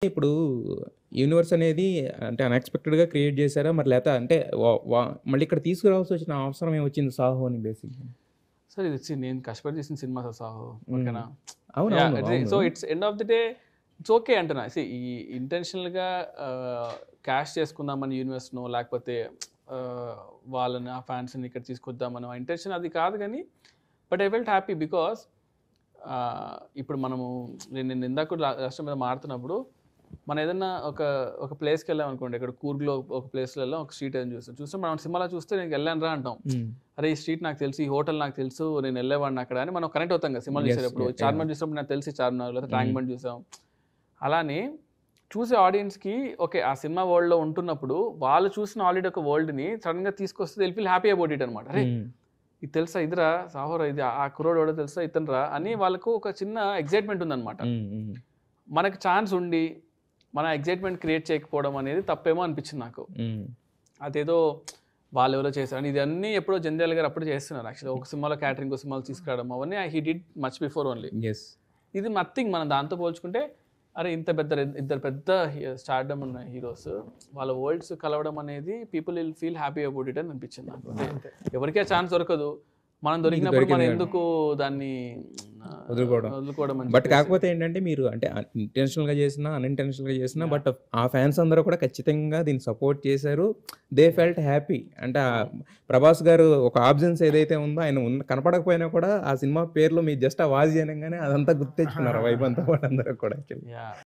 ఇప్పుడు యూనివర్స్ అనేది అంటే అన్‌ఎక్స్‌పెక్టెడ్‌గా క్రియేట్ చేసారా? మరి లేతే అంటే వ వ మళ్ళీ ఇక్కడ తీసుకురావాల్సొచ్చిన అవసరం ఏమొచ్చింది 'సాహోని' బేసిక్‌గా? సార్ ఇది నేను కష్టపడి చేసిన సినిమా సార్ 'సాహో' హ్మ్. ఓకేనా? యాహ్! అవునవును. సో, అవును. It's end of the day it's okay అంటున్నా. ఈ ఇంటెన్షనల్‌గా క్యాష్ చేసుకుందామని యూనివర్స్‌నో లేకపోతే ఆహ్, వాళ్ళని ఆ ఫాన్స్‌ని ఇక్కడ తీసుకొద్దామనో ఇంటెన్షన్ అది కాదు గానీ, but I felt happy because ఇప్పుడు మనము నేను ఇందాక కూడా రాష్ట్రం మీద మాట్లాడుతున్నప్పుడు మనం ఏదన్నా ఒక ప్లేస్‌కెళ్ళామనుకోండి. ఇక్కడ కూర్గ్‌లో ఒక ప్లేస్‌లో వెళ్ళాం. ఒక స్ట్రీట్ ఏదైనా చూసాం. చూస్తే మనం సినిమాలో చూస్తే నేను వెళ్ళానురా అంటాం. హ్మ్. అరే! ఈ స్ట్రీట్ నాకు తెలుసు. ఈ హోటల్ నాకు తెలుసు. నేను వెళ్ళేవాడిని అక్కడ అని మనం కనెక్ట్ అవుతాం కదా! సినిమాలు యెస్. చూసేటప్పుడు. యాహ్! చార్మినార్ చూసినప్పుడు నాకు తెలిసి చార్మినార్ లేదా ట్యాంక్ హ్మ్. బండ్ చూసాం. అలానే చూసే ఆడియన్స్‌కి ఓకే. ఆ సినిమా వరల్డ్‌లో ఉంటున్నప్పుడు వాళ్ళు చూసిన ఆల్రెడీ ఒక వరల్డ్‌ని సడెన్‌గా తీసుకొస్తే they will feel happy about it అనమాట. అరే! హ్మ్. ఇది తెలుసా ఇదిరా సాహోరా ఇది ఆ కుర్రోడు ఎవడో తెలుసా ఇతనురా అని వాళ్ళకు ఒక చిన్న ఎక్సైట్‌మెంట్ ఉందన్నమాట. హ్మ్. హ్మ్. మనకు ఛాన్స్ ఉండి, మన ఎక్సైట్‌మెంట్ క్రియేట్ చేయకపోవడం అనేది తప్పేమో అనిపించింది నాకు. హ్మ్. అదేదో వాళ్ళెవరో చేశారు. ఇదన్నీ ఎప్పుడో 'జంధ్యాల' గారు అప్పుడే చేస్తున్నారు యాక్చువల్‌గా. ఒక సినిమాలో క్యాటరింగ్, ఇంకో సినిమాలో తీసుకురావడం అవన్నీ హి did much before only. Yes. ఇది నథింగ్ మనం దాంతో పోల్చుకుంటే, అరే! ఇంత పెద్ద ఇద్దరు పెద్ద స్టార్‌డమ్ ఉన్న హీరోస్ వాళ్ళ వరల్డ్స్ కలవడం అనేది people will feel happy about it అని అనిపించింది నాకు. అంటే ఎవరికీ ఆ ఛాన్స్ దొరకదు. మనం మీకు దొరికినప్పుడు మనం దొరికింది కాబట్టి ఎందుకు దాన్ని వదులుకోవడం. వదులుకోవడం అని బట్ చెప్పేసి. కాకపోతే ఏంటంటే మీరు అంటే ఇంటెన్షనల్‌గా చేసినా, అన్‌ఇంటెన్షనల్‌గా చేసినా యాహ్! బట్ ఆ ఫ్యాన్స్ అందరూ కూడా ఖచ్చితంగా దీన్ని సపోర్ట్ చేశారు. They yeah! Felt happy. అంటే అవును. 'ప్రభాస్' గారు ఒక ఆబ్సెన్స్ ఏదైతే ఉందో ఆయన కనపడకపోయినా కూడా ఆ సినిమా పేరులో మీరు జస్ట్ ఆ వాచ్ అనంగానే అదంతా గుర్తు తెచ్చుకున్నారు. ఆ వైబ్ అంతా వాళ్ళందరూ కూడా యాక్చువల్లీ. యాహ్!